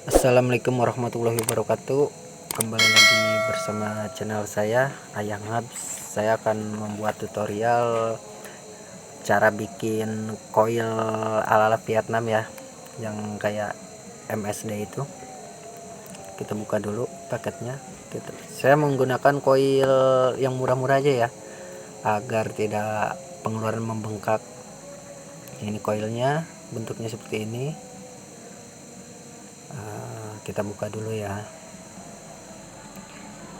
Assalamualaikum warahmatullahi wabarakatuh. Kembali lagi bersama channel saya Ayang Habs. Saya akan membuat tutorial cara bikin coil ala-ala Vietnam ya, yang kayak MSD itu. Kita buka dulu paketnya. Saya menggunakan coil yang murah-murah aja ya, agar tidak pengeluaran membengkak. Ini coilnya, bentuknya seperti ini. Kita buka dulu ya,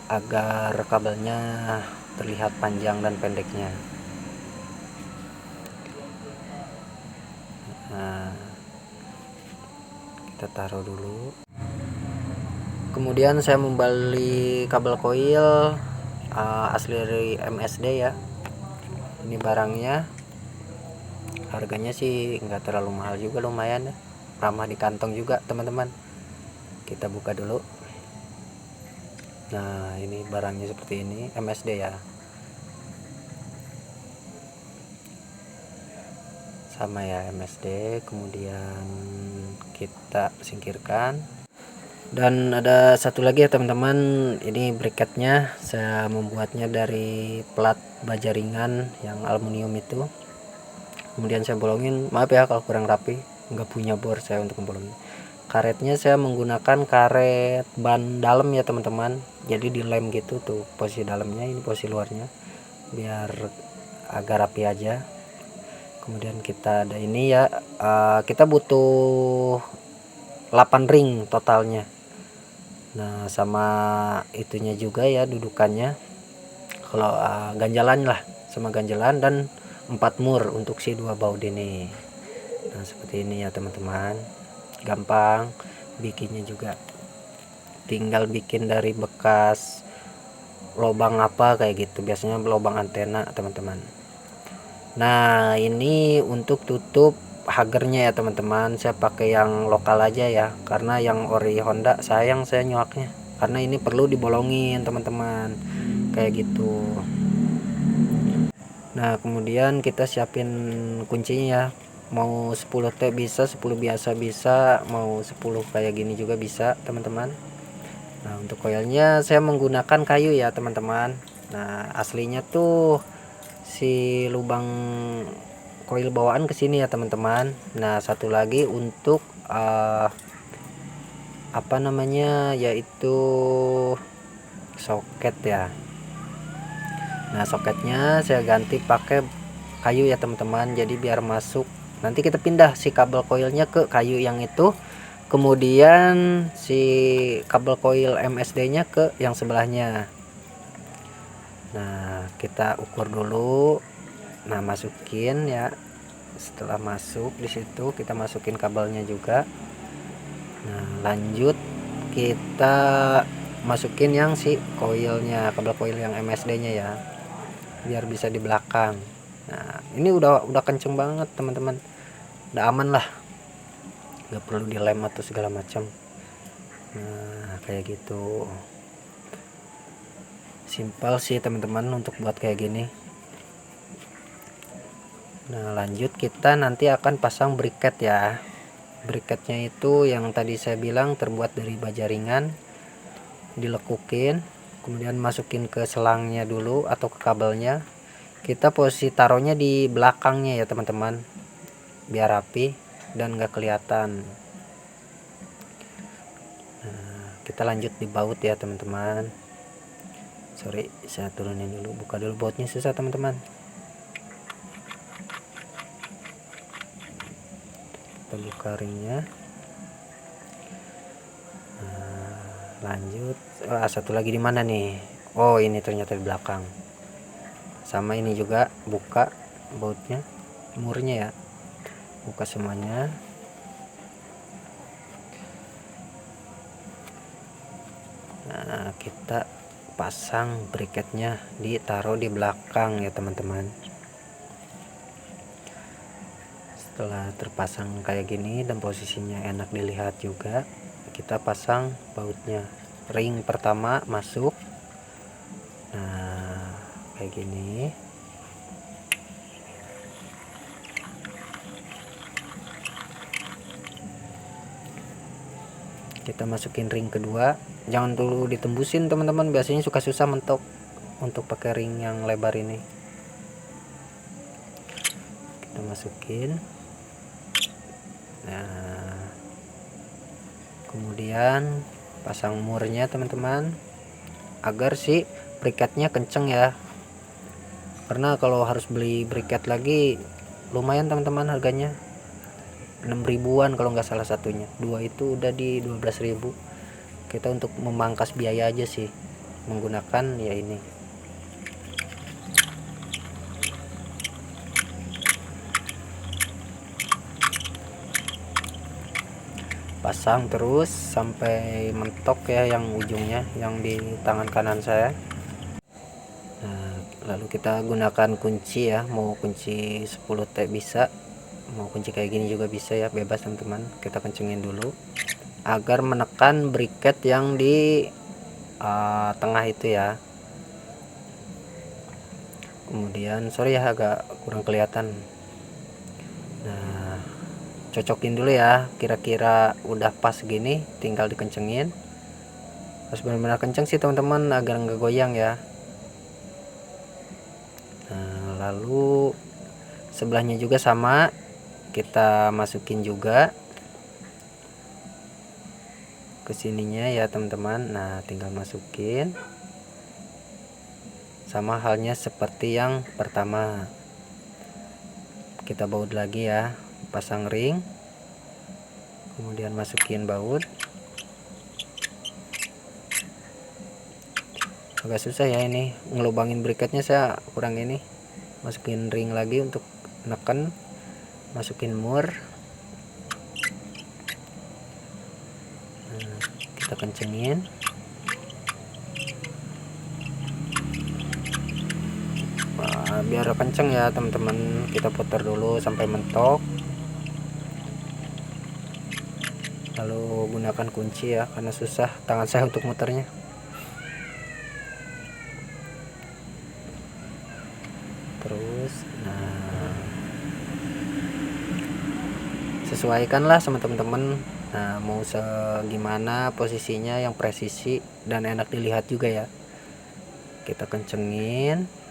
agar kabelnya terlihat panjang dan pendeknya. Nah, kita taruh dulu. Kemudian saya membeli kabel coil asli dari MSD ya. Ini barangnya, harganya sih nggak terlalu mahal juga, lumayan ya, ramah di kantong juga teman-teman. Kita buka dulu. Nah, ini barangnya seperti ini, MSD ya, sama ya, MSD. Kemudian kita singkirkan. Dan ada satu lagi ya teman-teman, ini bracketnya saya membuatnya dari plat baja ringan yang aluminium itu. Kemudian saya bolongin, maaf ya kalau kurang rapi, nggak punya bor saya untuk membolongin. Karetnya saya menggunakan karet ban dalam ya teman-teman, jadi dilem gitu tuh posisi dalamnya, ini posisi luarnya, biar agak rapi aja. Kemudian kita ada ini ya, kita butuh 8 ring totalnya. Nah, sama itunya juga ya, dudukannya, kalau ganjalan lah, sama ganjalan, dan 4 mur untuk si 2 baut ini. Nah, seperti ini ya teman-teman, gampang bikinnya juga, tinggal bikin dari bekas lubang apa kayak gitu, biasanya lubang antena teman-teman. Nah, ini untuk tutup hagernya ya teman-teman, saya pakai yang lokal aja ya, karena yang ori Honda sayang saya nyuaknya, karena ini perlu dibolongin teman-teman kayak gitu. Nah, kemudian kita siapin kuncinya ya, mau 10T bisa, 10 biasa bisa, mau 10 kayak gini juga bisa teman-teman. Nah, untuk coilnya saya menggunakan kayu ya teman-teman. Nah, aslinya tuh si lubang coil bawaan ke sini ya teman-teman. Nah, satu lagi untuk apa namanya, yaitu soket ya. Nah, soketnya saya ganti pakai kayu ya teman-teman, jadi biar masuk. Nanti kita pindah si kabel coilnya ke kayu yang itu, kemudian si kabel coil MSD nya ke yang sebelahnya. Nah, kita ukur dulu. Nah, masukin ya. Setelah masuk di situ, kita masukin kabelnya juga. Nah, lanjut kita masukin yang si coilnya, kabel coil yang MSD nya ya, biar bisa di belakang. Nah, ini udah kenceng banget teman-teman, udah aman lah, nggak perlu dilem atau segala macam. Nah, kayak gitu, simpel sih teman-teman untuk buat kayak gini. Nah, lanjut kita nanti akan pasang briket ya. Briketnya itu yang tadi saya bilang terbuat dari baja ringan, dilekukin, kemudian masukin ke selangnya dulu atau ke kabelnya. Kita posisi taruhnya di belakangnya ya teman-teman, biar rapi dan nggak kelihatan. Nah, kita lanjut di baut ya teman-teman. Sorry, saya turunin dulu, buka dulu bautnya, susah teman-teman. Kita buka ringnya. Nah, lanjut. Satu lagi di mana nih? Oh, ini ternyata di belakang. Sama ini juga buka bautnya, murnya ya, buka semuanya. Nah, kita pasang briketnya, ditaruh di belakang ya teman-teman. Setelah terpasang kayak gini dan posisinya enak dilihat juga, kita pasang bautnya. Ring pertama masuk. Nah, kayak gini. Kita masukin ring kedua, jangan dulu ditembusin teman-teman, biasanya suka susah mentok untuk pakai ring yang lebar ini. Kita masukin. Nah, kemudian pasang murnya teman-teman, agar si briketnya kenceng ya, karena kalau harus beli briket lagi lumayan teman-teman, harganya 6 ribuan kalau nggak salah satunya. Dua itu udah di 12.000. Kita untuk memangkas biaya aja sih menggunakan ya ini. Pasang terus sampai mentok ya, yang ujungnya yang di tangan kanan saya. Nah, lalu kita gunakan kunci ya, mau kunci 10T bisa, mau kunci kayak gini juga bisa ya, bebas teman-teman. Kita kencengin dulu agar menekan briket yang di tengah itu ya. Kemudian sorry ya agak kurang kelihatan. Nah, cocokin dulu ya, kira-kira udah pas gini, tinggal dikencengin. Harus benar-benar kenceng sih teman-teman agar nggak goyang ya. Nah, lalu sebelahnya juga sama, kita masukin juga ke sininya ya teman-teman. Nah, tinggal masukin, sama halnya seperti yang pertama. Kita baut lagi ya, pasang ring, kemudian masukin baut. Agak susah ya ini ngelubangin briketnya, saya kurang ini. Masukin ring lagi untuk neken, masukin mur. Nah, kita kencengin. Nah, biar kenceng ya teman-teman, kita putar dulu sampai mentok, lalu gunakan kunci ya, karena susah tangan saya untuk muternya. Terus nah, sesuaikanlah sama teman-teman. Nah, mau segimana posisinya yang presisi dan enak dilihat juga ya. Kita kencengin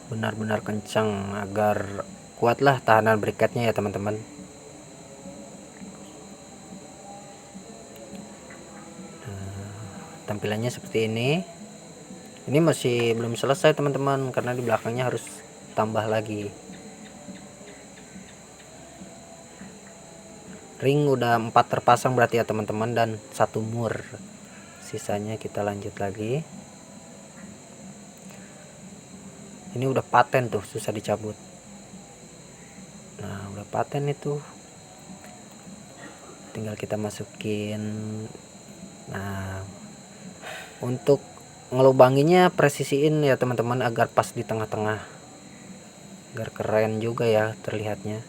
benar-benar kencang agar kuatlah tahanan briketnya ya teman-teman. Nah, tampilannya seperti ini. Ini masih belum selesai teman-teman, karena di belakangnya harus tambah lagi. Ring udah 4 terpasang berarti ya teman-teman, dan 1 mur. Sisanya kita lanjut lagi. Ini udah paten tuh, susah dicabut. Nah, udah paten itu, tinggal kita masukin. Nah, untuk ngelubanginya presisiin ya teman-teman, agar pas di tengah-tengah, agar keren juga ya terlihatnya.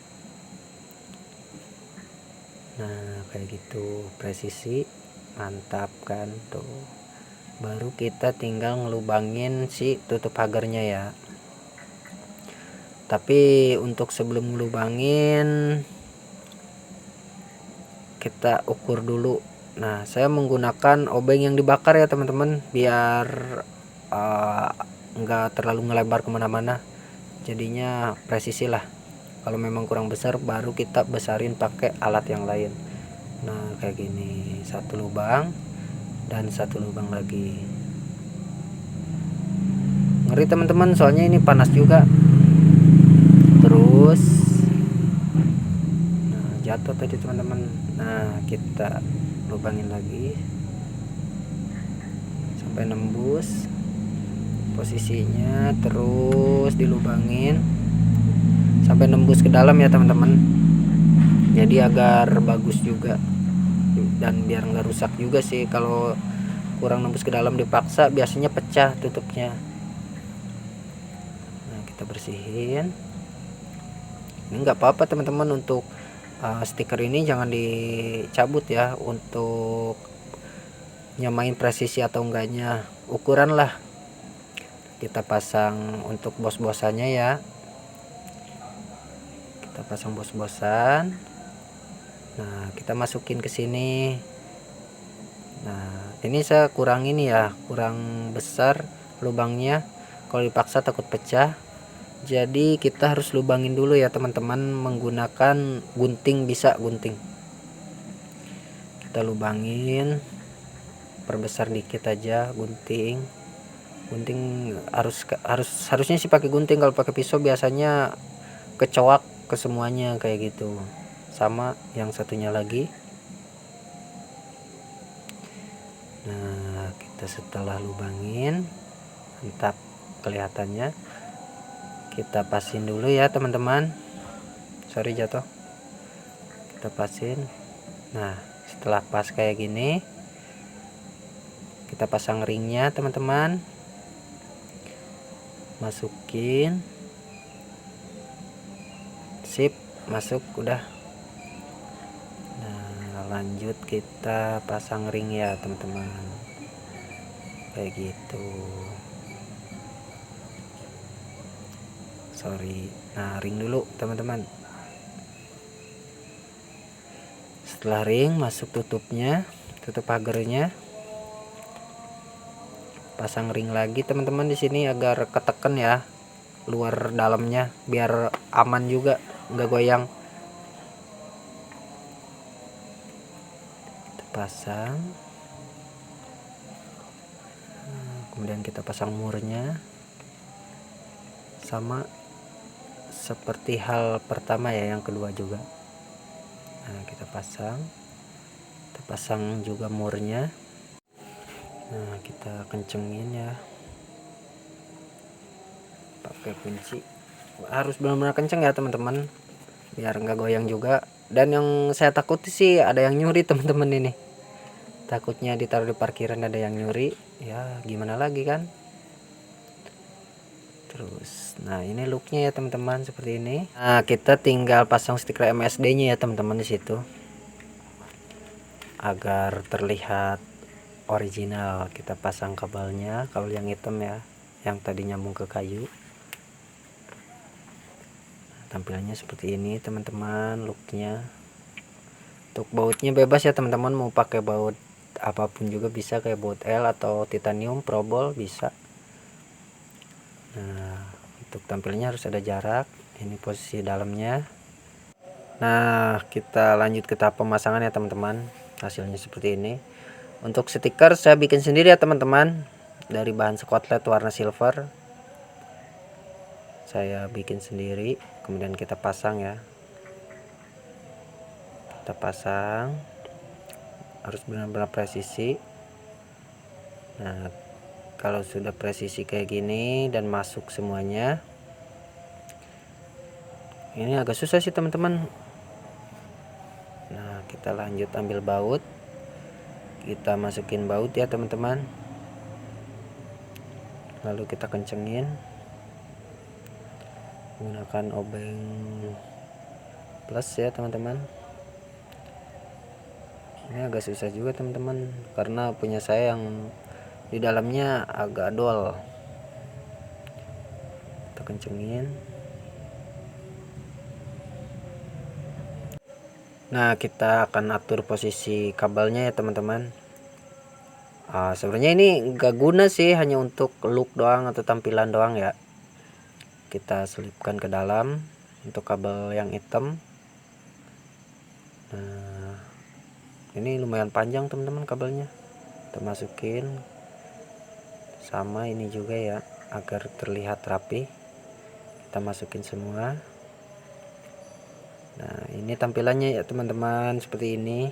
Nah, kayak gitu, presisi, mantap kan tuh. Baru kita tinggal ngelubangin si tutup pagarnya ya. Tapi untuk sebelum ngelubangin, kita ukur dulu. Nah, saya menggunakan obeng yang dibakar ya teman-teman, biar enggak terlalu ngelebar kemana-mana, jadinya presisi lah. Kalau memang kurang besar baru kita besarin pakai alat yang lain. Nah, kayak gini, 1 lubang dan 1 lubang lagi. Ngeri teman-teman, soalnya ini panas juga. Terus nah, jatuh tadi teman-teman. Nah, kita lubangin lagi sampai nembus posisinya, terus dilubangin sampai nembus ke dalam ya teman-teman, jadi agar bagus juga dan biar nggak rusak juga sih. Kalau kurang nembus ke dalam dipaksa biasanya pecah tutupnya. Nah, kita bersihin. Ini nggak apa-apa teman-teman, untuk stiker ini jangan dicabut ya, untuk nyamain presisi atau enggaknya, ukuran lah. Kita pasang untuk bos-bosannya ya, kita pasang bos-bosan. Nah, kita masukin ke sini. Nah, ini saya kurang ini ya, kurang besar lubangnya. Kalau dipaksa takut pecah. Jadi kita harus lubangin dulu ya teman-teman, menggunakan gunting, bisa gunting. Kita lubangin, perbesar dikit aja gunting. Gunting harusnya sih pakai gunting. Kalau pakai pisau biasanya kecoak ke semuanya kayak gitu. Sama yang satunya lagi. Nah, kita setelah lubangin, mantap kelihatannya. Kita pasin dulu ya teman-teman. Sorry jatuh. Kita pasin. Nah, setelah pas kayak gini, kita pasang ringnya teman-teman. Masukin. Sip, masuk udah. Nah, lanjut kita pasang ring ya teman-teman. Kayak gitu. Sorry. Nah, ring dulu teman-teman. Setelah ring, masuk tutupnya, tutup pagarnya. Pasang ring lagi teman-teman di sini agar ketekan ya luar dalamnya, biar aman juga, nggak goyang. Kita pasang. Kemudian kita pasang murnya. Sama seperti hal pertama ya, yang kedua juga. Nah, kita pasang juga murnya. Nah, kita kencengin ya, pakai kunci. Harus benar-benar kenceng ya teman-teman, biar nggak goyang juga. Dan yang saya takuti sih ada yang nyuri teman-teman, ini takutnya ditaruh di parkiran ada yang nyuri, ya gimana lagi kan. Terus nah, ini looknya ya teman-teman seperti ini. Nah, kita tinggal pasang stiker MSD nya ya teman-teman di situ agar terlihat original. Kita pasang kabelnya, kabel yang hitam ya, yang tadi nyambung ke kayu. Tampilannya seperti ini teman-teman, looknya. Untuk bautnya bebas ya teman-teman, mau pakai baut apapun juga bisa, kayak baut L atau titanium probol bisa. Nah, untuk tampilnya harus ada jarak. Ini posisi dalamnya. Nah, kita lanjut ke tahap pemasangan ya teman-teman. Hasilnya seperti ini. Untuk stiker saya bikin sendiri ya teman-teman, dari bahan skotlet warna silver. Saya bikin sendiri, kemudian kita pasang ya. Kita pasang, harus benar-benar presisi. Nah, kalau sudah presisi kayak gini dan masuk semuanya, ini agak susah sih teman-teman. Nah, kita lanjut ambil baut, kita masukin baut ya teman-teman, lalu kita kencengin menggunakan obeng plus ya teman-teman. Ini agak susah juga teman-teman, karena punya saya yang di dalamnya agak dol. Kita kencengin. Nah, kita akan atur posisi kabelnya ya teman-teman. Sebenarnya ini gak guna sih, hanya untuk look doang atau tampilan doang ya. Kita selipkan ke dalam untuk kabel yang hitam. Nah, ini lumayan panjang teman-teman kabelnya. Kita masukin. Sama ini juga ya, agar terlihat rapi. Kita masukin semua. Nah, ini tampilannya ya teman-teman, seperti ini.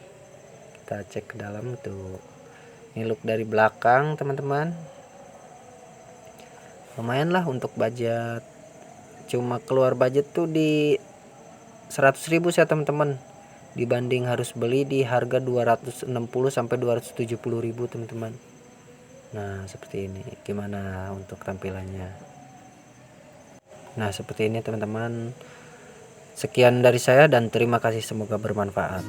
Kita cek ke dalam tuh. Ini look dari belakang teman-teman. Lumayan lah untuk budget. Cuma keluar budget tuh di 100.000 ya teman-teman, dibanding harus beli di harga 260 sampai 270.000 teman-teman. Nah, seperti ini. Gimana untuk tampilannya? Nah, seperti ini teman-teman. Sekian dari saya dan terima kasih, semoga bermanfaat.